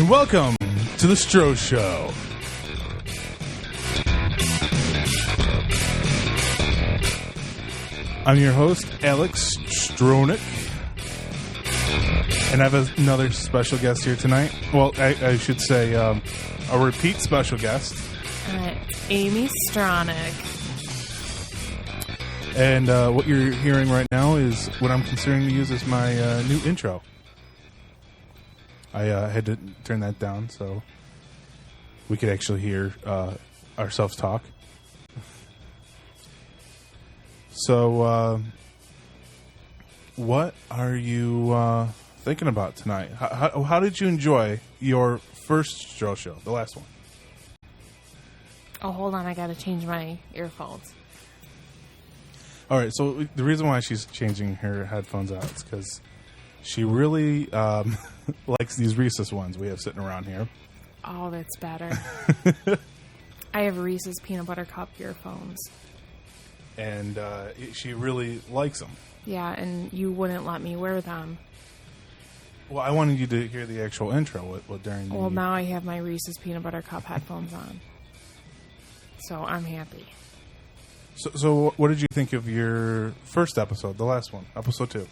and welcome to the Stro Show. I'm your host, Alex Stronik, and I have another special guest here tonight. Well, I should say a repeat special guest. Amy Stronik. And what you're hearing right now is what I'm considering to use as my new intro. I had to turn that down so we could actually hear ourselves talk. So, what are you thinking about tonight? How did you enjoy your first Stro Show, the last one? Oh, hold on. I got to change my earphones. All right, so the reason why she's changing her headphones out is because she really likes these Reese's ones we have sitting around here. Oh, that's better. I have Reese's Peanut Butter Cup earphones. And she really likes them. Yeah, and you wouldn't let me wear them. Well, I wanted you to hear the actual intro during the... Well, now I have my Reese's Peanut Butter Cup headphones on. So I'm happy. So what did you think of your first episode, the last one, episode 2?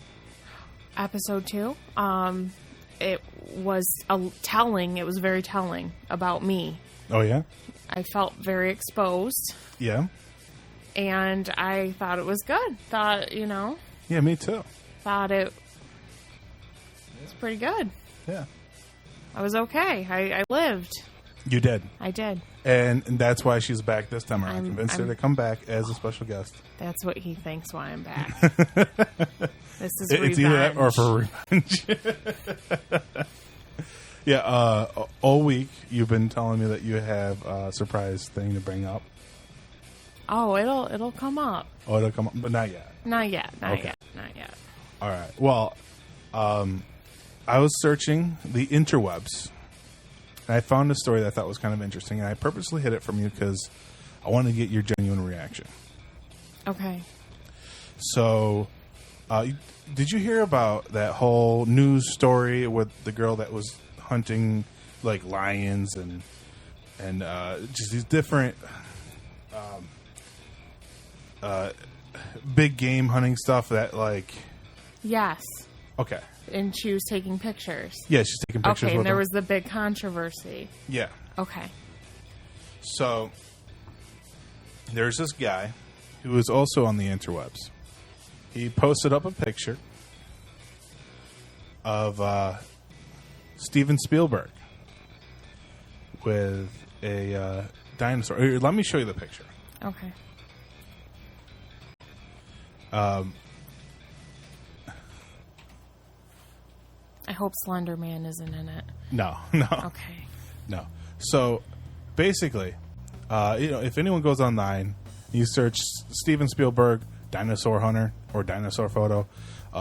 Episode 2? It was telling. It was very telling about me. Oh, yeah? I felt very exposed. Yeah? And I thought it was good. Yeah, me too. Thought it was pretty good. Yeah. I was okay. I lived. You did. I did. And that's why she's back this time around. I convinced her to come back as a special guest. That's what he thinks why I'm back. This is revenge. It's either that or for revenge. Yeah, all week you've been telling me that you have a surprise thing to bring up. Oh, it'll come up. Oh, it'll come up, but not yet. Not yet. Not Okay. yet. All right. Well, I was searching the interwebs, and I found a story that I thought was kind of interesting, and I purposely hid it from you because I wanted to get your genuine reaction. Okay. So, did you hear about that whole news story with the girl that was hunting like lions and just these different big game hunting stuff that like... Yes. Okay. And she was taking pictures. Yeah, she's taking pictures Okay, with and there them. was the big controversy. Yeah. Okay. So, there's this guy who is also on the interwebs. He posted up a picture of Steven Spielberg with a dinosaur. Here, let me show you the picture. Okay. I hope Slender Man isn't in it. No. Okay. No. So, basically, if anyone goes online, you search Steven Spielberg dinosaur hunter or dinosaur photo,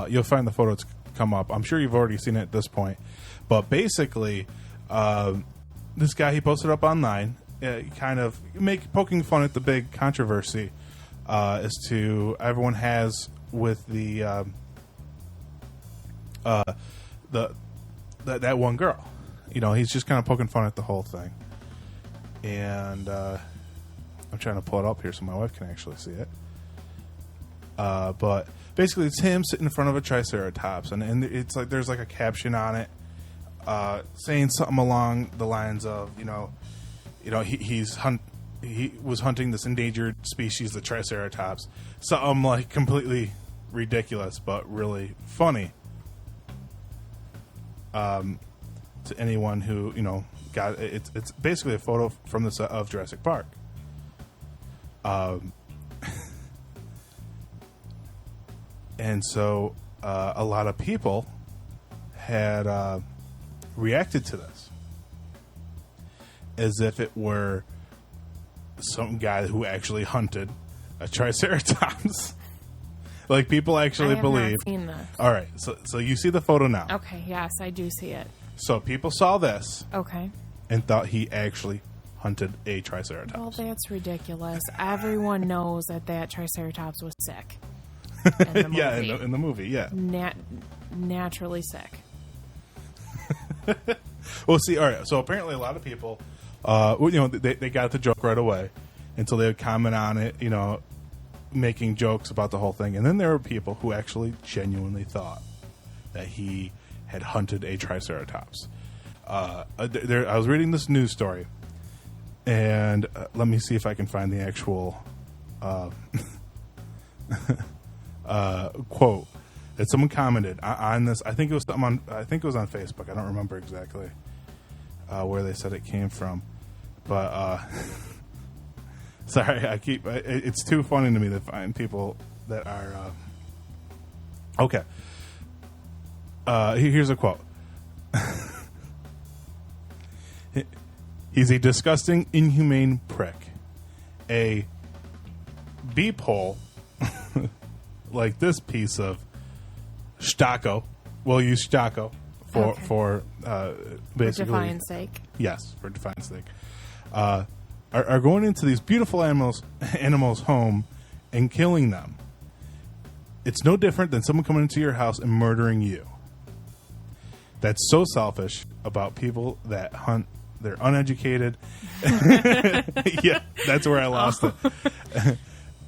you'll find the photos come up. I'm sure you've already seen it at this point. But basically, this guy, he posted up online, kind of poking fun at the big controversy as to everyone has with the that one girl. He's just kind of poking fun at the whole thing. And I'm trying to pull it up here so my wife can actually see it. But basically, it's him sitting in front of a triceratops, and it's like there's like a caption on it saying something along the lines of, he was hunting this endangered species, the triceratops. Something like completely ridiculous, but really funny. To anyone who got it, it's basically a photo from the set of Jurassic Park. And so a lot of people had reacted to this as if it were some guy who actually hunted a triceratops. Like, people actually believe. I have not seen this. All right, so you see the photo now. Okay, yes, I do see it. So people saw this. Okay. And thought he actually hunted a triceratops. Well, that's ridiculous. Everyone knows that triceratops was sick. Yeah, in the movie, yeah. Naturally sick. Well, see, all right. So apparently, a lot of people, they got the joke right away, and so they would comment on it, making jokes about the whole thing. And then there were people who actually genuinely thought that he had hunted a Triceratops. I was reading this news story, and let me see if I can find the actual quote that someone commented on this. I think it was on Facebook. I don't remember exactly where they said it came from, but sorry, it's too funny to me to find people that are okay. Here's a quote. He's a disgusting, inhumane prick. A beephole like this piece of Stacco. We'll use Stacco for basically. For defiance sake. Yes, for defiance sake. Are going into these beautiful animals' home and killing them. It's no different than someone coming into your house and murdering you. That's so selfish about people that hunt. They're uneducated. Yeah, that's where I lost it.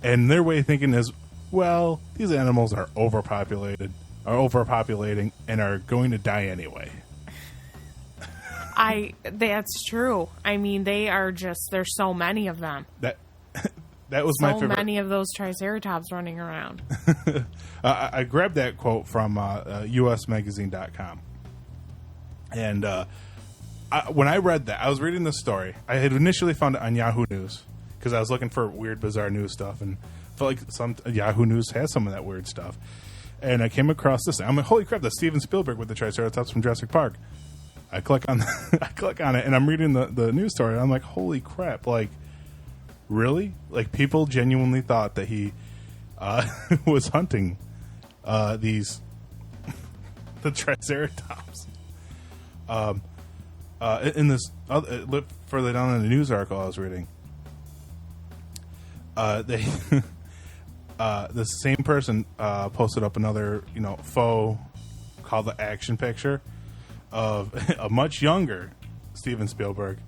And their way of thinking is, well, these animals are overpopulating, and are going to die anyway. That's true. I mean, there's so many of them. That was my favorite. So many of those Triceratops running around. I grabbed that quote from usmagazine.com. And when I read that, I was reading this story. I had initially found it on Yahoo News because I was looking for weird, bizarre news stuff, and felt like Yahoo News has some of that weird stuff. And I came across this. I'm like, holy crap! That's Steven Spielberg with the Triceratops from Jurassic Park. I click on it, and I'm reading the news story. And I'm like, holy crap! Like, really? Like, people genuinely thought that he was hunting the Triceratops. In this further down in the news article I was reading, the same person posted up another faux call to action picture of a much younger Steven Spielberg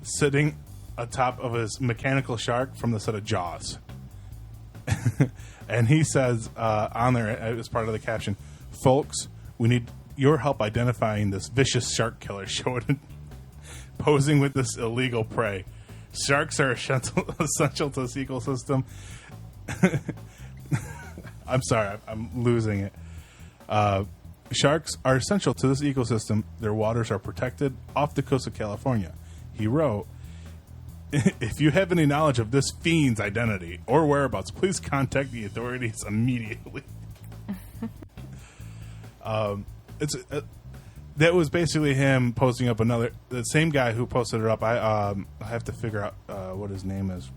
sitting atop of his mechanical shark from the set of Jaws. And he says on there as part of the caption, "Folks, we need your help identifying this vicious shark killer showing posing with this illegal prey. Sharks are essential to this ecosystem." I'm sorry, I'm losing it. Sharks are essential to this ecosystem. Their waters are protected off the coast of California. He wrote, "If you have any knowledge of this fiend's identity or whereabouts, please contact the authorities immediately." That was basically him posting up the same guy who posted it up. I have to figure out what his name is.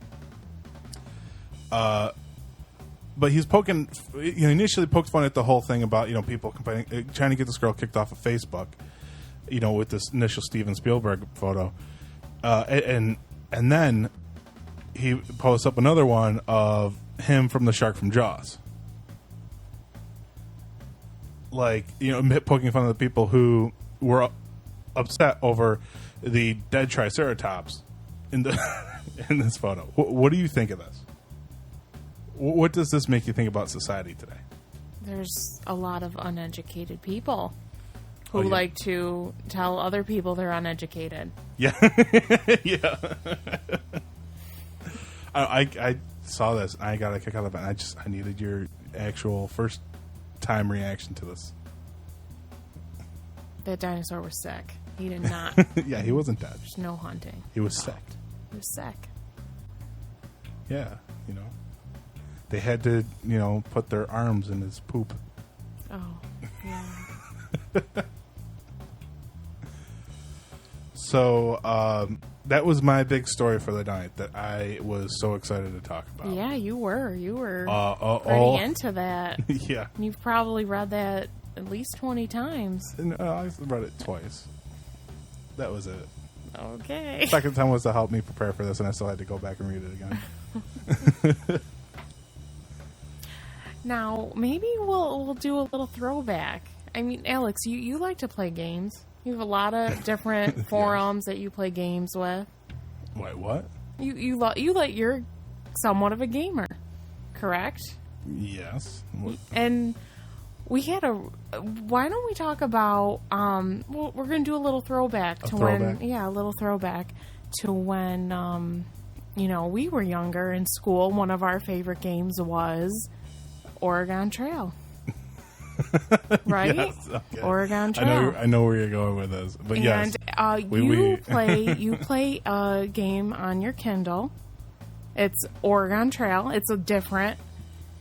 But he's poking. He initially poked fun at the whole thing about people complaining, trying to get this girl kicked off of Facebook. With this initial Steven Spielberg photo, and then he posts up another one of him from the shark from Jaws. Like, poking fun of the people who were upset over the dead Triceratops in this photo. What do you think of this? What does this make you think about society today? There's a lot of uneducated people who like to tell other people they're uneducated. Yeah. Yeah. I saw this and I got a kick out of it. And I needed your actual first time reaction to this. That dinosaur was sick. He did not. Yeah, he wasn't dead. There's no hunting. He was sick. He was sick. Yeah, they had to, put their arms in his poop. Oh, yeah. So that was my big story for the night that I was so excited to talk about. Yeah, you were pretty into that. Yeah. You've probably read that at least 20 times. I read it twice. That was it. Okay. Second time was to help me prepare for this, and I still had to go back and read it again. Now, maybe we'll do a little throwback. I mean, Alex, you like to play games. You have a lot of different forums that you play games with. Wait, what? You're somewhat of a gamer, correct? Yes. And we had why don't we talk about, we're going to do a little throwback to when we were younger in school. One of our favorite games was Oregon Trail. Right? Yes, okay. Oregon Trail. I know where you're going with this, but yes. And you play a game on your Kindle. It's Oregon Trail. It's a different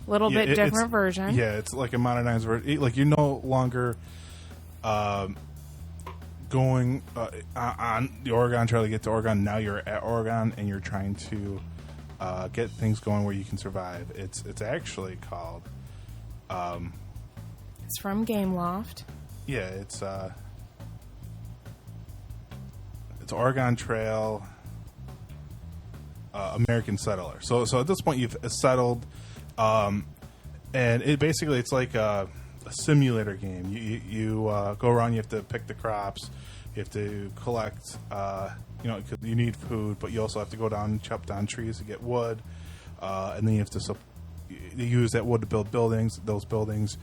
version. Yeah, it's like a modernized version. Like, you're no longer going on the Oregon Trail to get to Oregon. Now you're at Oregon, and you're trying to get things going where you can survive. It's actually called... it's from Gameloft. Yeah, it's Oregon Trail American Settler. So at this point you've settled, and it's like a simulator game. You go around. You have to pick the crops. You have to collect. Because you need food, but you also have to go down and chop down trees to get wood, and then you have to use that wood to build buildings. Those buildings,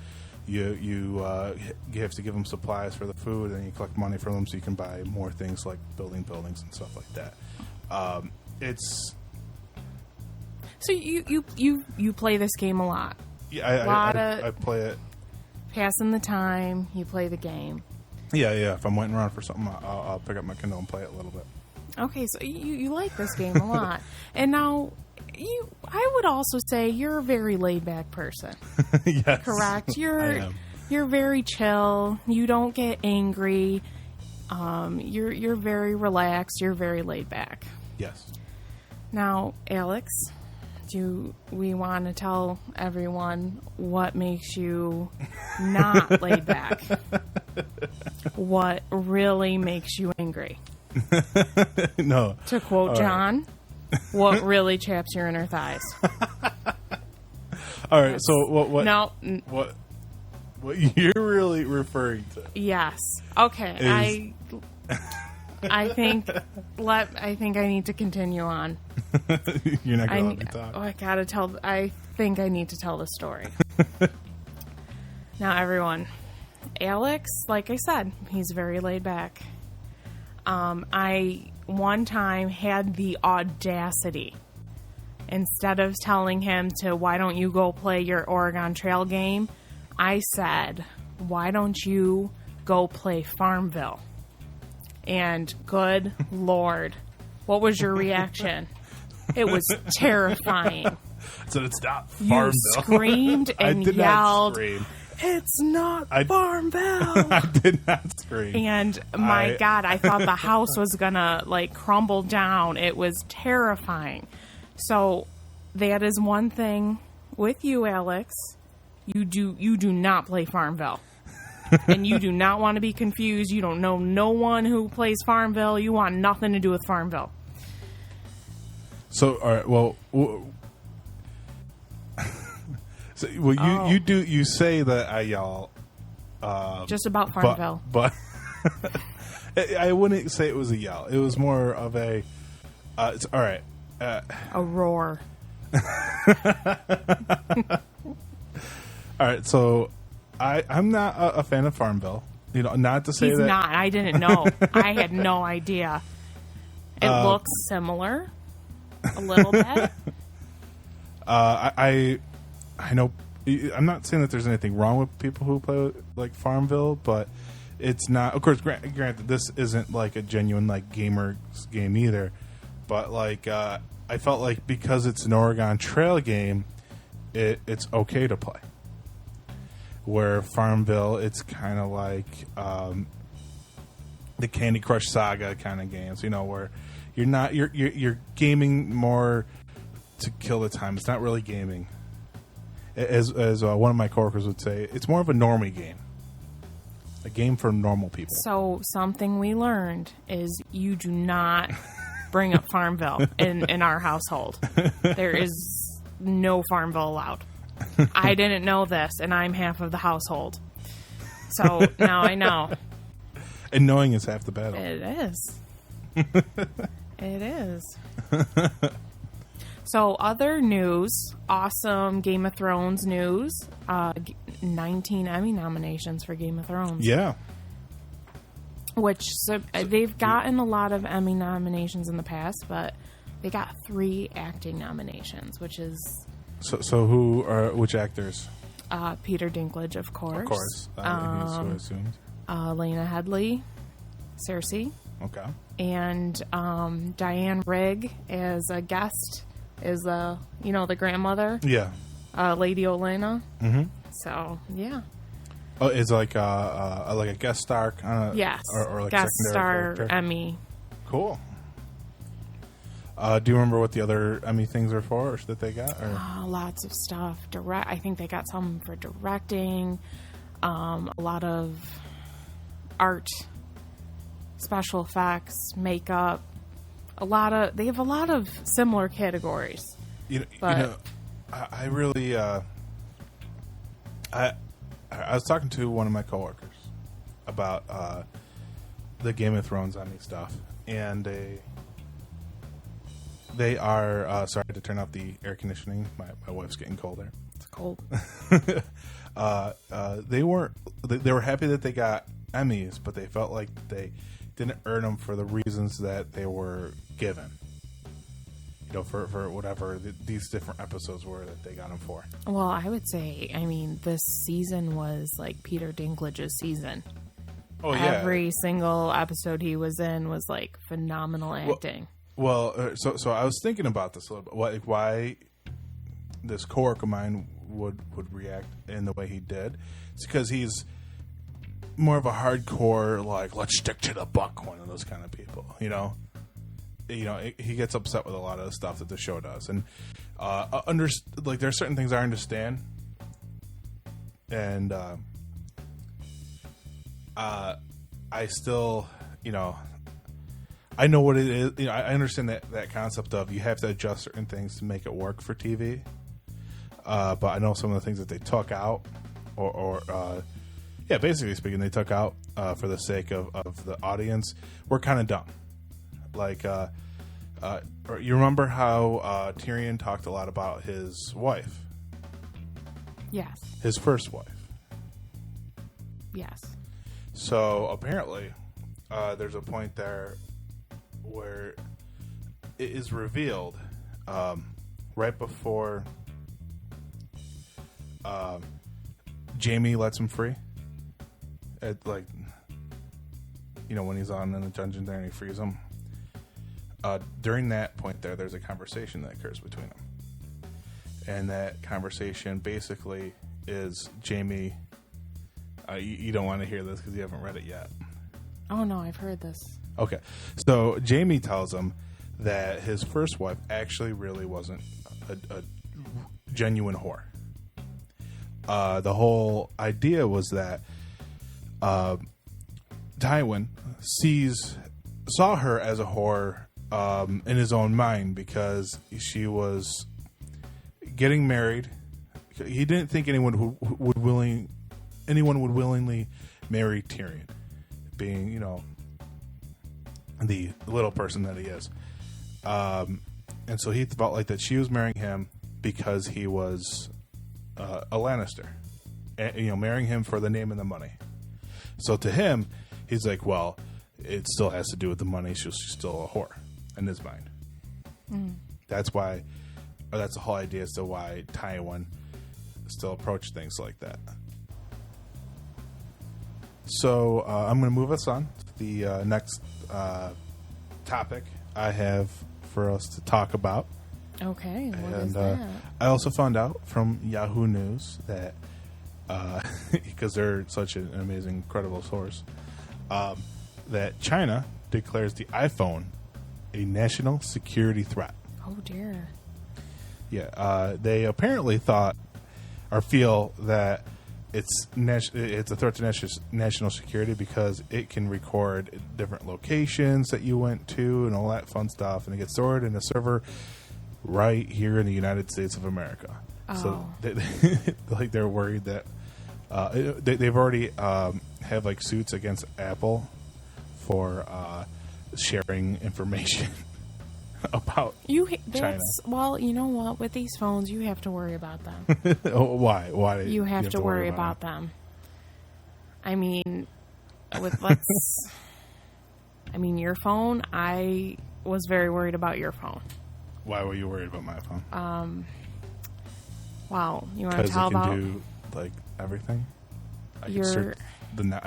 you have to give them supplies for the food, and you collect money from them so you can buy more things like building buildings and stuff like that. So you play this game a lot. Yeah, I play it. Passing the time, you play the game. Yeah. If I'm waiting around for something, I'll pick up my Kindle and play it a little bit. Okay, so you like this game a lot. And now, I would also say you're a very laid-back person. Yes. Correct? I am. You're very chill. You don't get angry. You're very relaxed. You're very laid back. Yes. Now, Alex, do we want to tell everyone what makes you not laid back? What really makes you angry? No. To quote All John, what really chaps your inner thighs? All right. So what? No. What you're really referring to? Yes. Okay. I think I need to continue on. You're not going to let me talk. I think I need to tell the story. Now, everyone, Alex, like I said, he's very laid back. I one time had the audacity, instead of telling him why don't you go play your Oregon Trail game, I said, why don't you go play Farmville? And good Lord, what was your reaction? It was terrifying. So it's not Farmville. You screamed and I did yelled, not scream. It's not Farmville. I did not scream. And my God, I thought the house was gonna crumble down. It was terrifying. So that is one thing with you, Alex. You do not play Farmville. And you do not want to be confused. You don't know no one who plays Farmville. You want nothing to do with Farmville. So, all right, well, you say that I yell just about Farmville. But I wouldn't say it was a yell. It was more of a it's all right. A roar. All right, so I'm not a fan of Farmville. Not to say He's that... not. I didn't know. I had no idea. It looks similar a little bit. I know... I'm not saying that there's anything wrong with people who play like Farmville, but it's not... Of course, granted, this isn't like a genuine gamer game either, but I felt like because it's an Oregon Trail game, it's okay to play. Where Farmville, it's kind of like the Candy Crush Saga kind of games, where you're gaming more to kill the time. It's not really gaming. As one of my coworkers would say, it's more of a normie game, a game for normal people. So something we learned is you do not bring up Farmville in our household. There is no Farmville allowed. I didn't know this, and I'm half of the household. So now I know. And knowing is half the battle. It is. It is. So, other news, awesome Game of Thrones news. 19 Emmy nominations for Game of Thrones. Yeah. Which, they've gotten a lot of Emmy nominations in the past, but they got 3 acting nominations, which is... So which actors? Peter Dinklage, of course. Of course. I assumed. Lena Headey, Cersei. Okay. And Diane Rigg as a guest is the grandmother. Yeah. Lady Olenna. Mm-hmm. So yeah. Oh, it's like a guest star kind of. Yes. Or like guest secondary star character. Emmy. Cool. Do you remember what the other Emmy things are for, or that they got? Or? Lots of stuff. I think they got some for directing. A lot of art, special effects, makeup. They have a lot of similar categories. I really I was talking to one of my coworkers about the Game of Thrones Emmy stuff, and they are sorry to turn off the air conditioning. My wife's getting cold there. It's cold. They were happy that they got Emmys, but they felt like they didn't earn them for the reasons that they were given. For whatever these different episodes were that they got them for. Well, I would say, this season was like Peter Dinklage's season. Oh, yeah. Every single episode he was in was like phenomenal acting. So I was thinking about this a little bit. Like why this coworker of mine would react in the way he did. It's because he's more of a hardcore, like, let's stick to the buck, one of those kind of people, he gets upset with a lot of the stuff that the show does, and there's certain things I understand, and I still, I know what it is. I understand that concept of you have to adjust certain things to make it work for TV, but I know some of the things that they took out, basically speaking, they took out for the sake of the audience were kind of dumb. Like, you remember how Tyrion talked a lot about his wife? Yes. His first wife. Yes. So apparently, there's a point there where it is revealed right before Jaime lets him free. When he's on in the dungeon there and he frees him. During that point there's a conversation that occurs between them. And that conversation basically is Jaime... you don't want to hear this because you haven't read it yet. Oh, no, I've heard this. Okay. So Jaime tells him that his first wife actually really wasn't a genuine whore. The whole idea was that Tywin saw her as a whore in his own mind because she was getting married. He didn't think anyone would willingly marry Tyrion, being the little person that he is, and so he felt like that she was marrying him because he was a Lannister, marrying him for the name and the money. So to him, he's like, well, it still has to do with the money. She's still a whore in his mind. That's why, or that's the whole idea as to why Tywin still approached things like that. So I'm going to move us on to the next topic I have for us to talk about. Okay, what is that? I also found out from Yahoo News that, because they're such an amazing, incredible source, that China declares the iPhone a national security threat. Oh, dear. Yeah, they apparently thought or feel that it's a threat to national security because it can record different locations that you went to and all that fun stuff, and it gets stored in a server right here in the United States of America. Oh. So they're worried that they've already have like suits against Apple for sharing information about China. Well, you know what? With these phones, you have to worry about them. Why? Why? You have to worry about them. I mean, your phone. I was very worried about your phone. Why were you worried about my phone? Wow, you want to tell about? Because it can do like everything. I can search the net.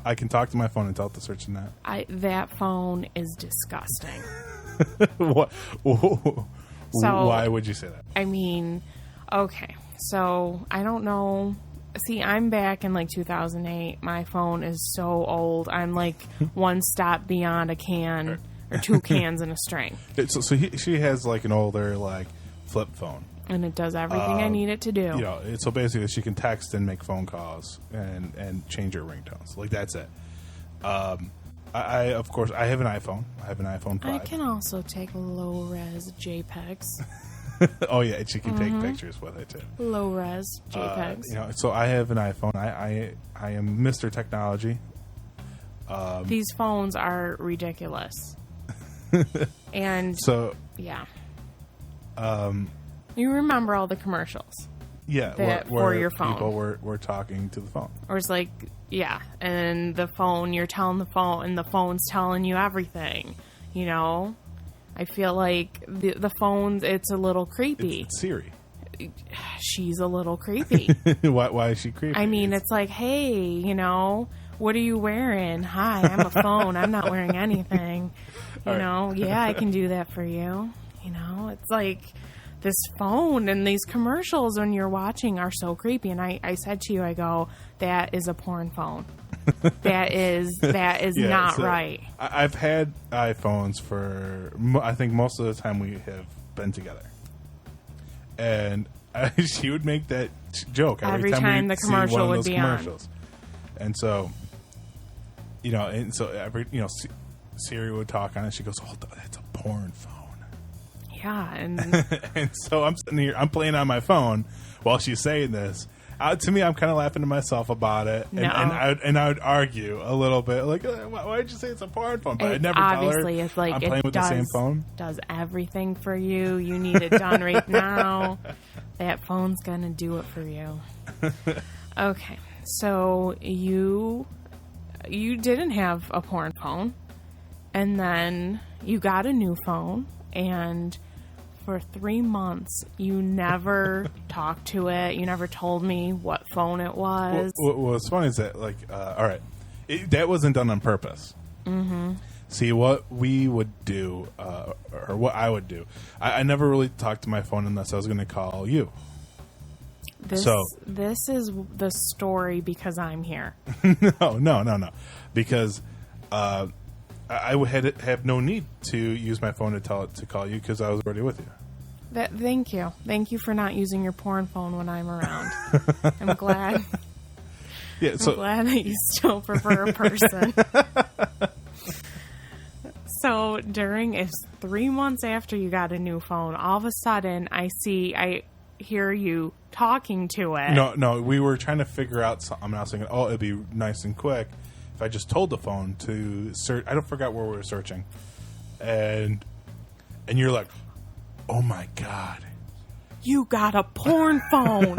I can talk to my phone and tell it to search the net. That phone is disgusting. What? So, why would you say that? I mean, okay, so I don't know. See, I'm back in like 2008. My phone is so old. I'm like one stop beyond a can or two cans and a string. She has like an older like flip phone. And it does everything I need it to do. You know, so basically she can text and make phone calls and change her ringtones. Like, that's it. I of course, I have an iPhone. I have an iPhone 5. I can also take low-res JPEGs. Oh, yeah, and she can take pictures with it, too. Low-res JPEGs. You know, so I have an iPhone. I am Mr. Technology. These phones are ridiculous. And, so, yeah. You remember all the commercials. Yeah, where for your phone. People were talking to the phone. Or it's like, yeah, and the phone, you're telling the phone, and the phone's telling you everything, you know? I feel like the phones, it's a little creepy. It's Siri. She's a little creepy. Why is she creepy? I mean, it's like, hey, you know, what are you wearing? Hi, I'm a phone. I'm not wearing anything. You know? Yeah, I can do that for you. You know? It's like this phone and these commercials when you're watching are so creepy. And I said to you, I go, that is a porn phone. that is not right. I've had iPhones for, I think most of the time we have been together. And she would make that joke every time the commercial would be on. And so, you know, Siri would talk on it. She goes, "Oh, that's a porn phone." Yeah, and and so I'm sitting here, I'm playing on my phone while she's saying this. To me, I'm kind of laughing to myself about it, and I would argue a little bit, like, "Why did you say it's a porn phone?" But I'd never tell her. It's like I'm playing with the same phone. Does everything for you. You need it done right now. That phone's gonna do it for you. Okay, so you didn't have a porn phone, and then you got a new phone, and for 3 months, you never talked to it. You never told me what phone it was. What's funny is that, like, all right, that wasn't done on purpose. Mm-hmm. See, what we would do, or what I would do, I never really talked to my phone unless I was going to call you. This is the story because I'm here. No. Because I would have no need to use my phone to tell it to call you because I was already with you. Thank you. Thank you for not using your porn phone when I'm around. I'm glad. Yeah, I'm glad that you still prefer a person. So during 3 months after you got a new phone, all of a sudden I hear you talking to it. No, we were trying to figure out something. I was thinking, it'd be nice and quick if I just told the phone to search. I don't forget where we were searching, and you're like, "Oh my god, you got a porn phone!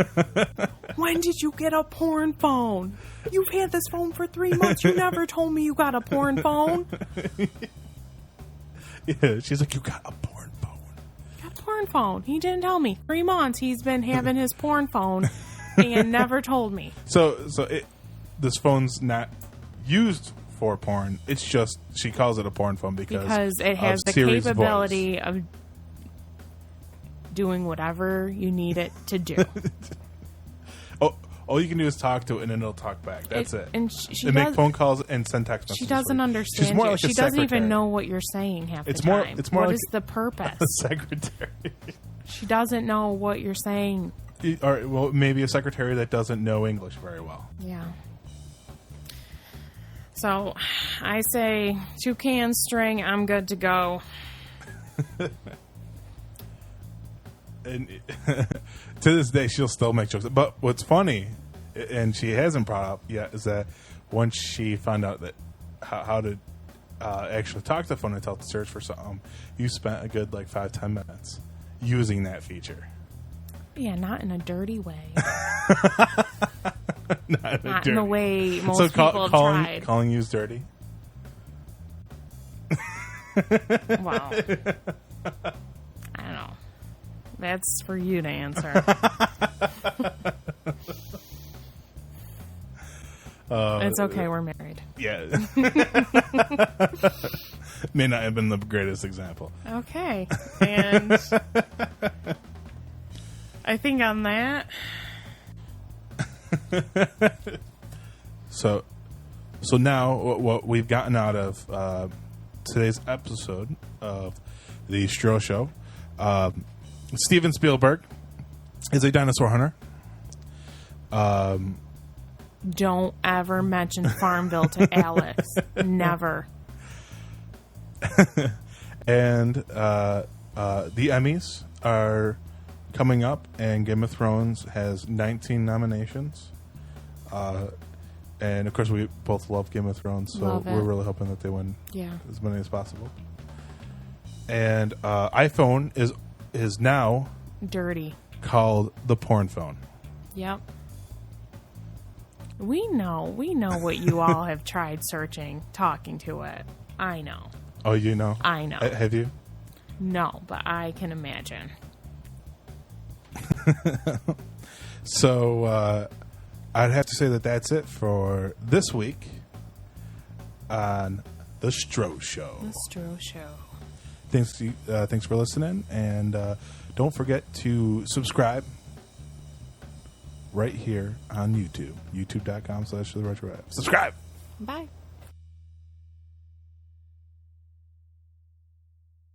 When did you get a porn phone? You've had this phone for 3 months. You never told me you got a porn phone." Yeah, she's like, "You got a porn phone." Got a porn phone. He didn't tell me. 3 months he's been having his porn phone and never told me. So this phone's not used for porn. It's just she calls it a porn phone because it has the Siri's capability voice. of doing whatever you need it to do. All you can do is talk to it, and then it'll talk back. That's it. And she make phone calls and send text messages. She doesn't understand. She's more like she doesn't even know what you're saying half the time. It's more what like is the purpose? A secretary. She doesn't know what you're saying. Or well, maybe a secretary that doesn't know English very well. Yeah. So, I say 2 cans string. I'm good to go. And to this day, she'll still make jokes. But what's funny, and she hasn't brought up yet, is that once she found out that how to actually talk to the phone and tell it to search for something, you spent a good 5-10 minutes using that feature. Yeah, not in a dirty way. Not in the way most people have tried. Calling you dirty? Wow. I don't know. That's for you to answer. It's okay, we're married. Yeah. May not have been the greatest example. Okay. And I think on that. So now what we've gotten out of today's episode of the Stro Show, Steven Spielberg is a dinosaur hunter. Don't ever mention Farmville to Alex. Never. And the Emmys are coming up, and Game of Thrones has 19 nominations. And of course, we both love Game of Thrones, so we're really hoping that they win as many as possible. And iPhone is now dirty, called the porn phone. Yep. We know what you all have tried searching, talking to it. I know. Oh, you know? I know. Have you? No, but I can imagine. So, I'd have to say that that's it for this week on the Stro Show. The Stro Show. Thanks for listening, and don't forget to subscribe right here on YouTube. YouTube.com/TheRetroFuture. Subscribe. Bye.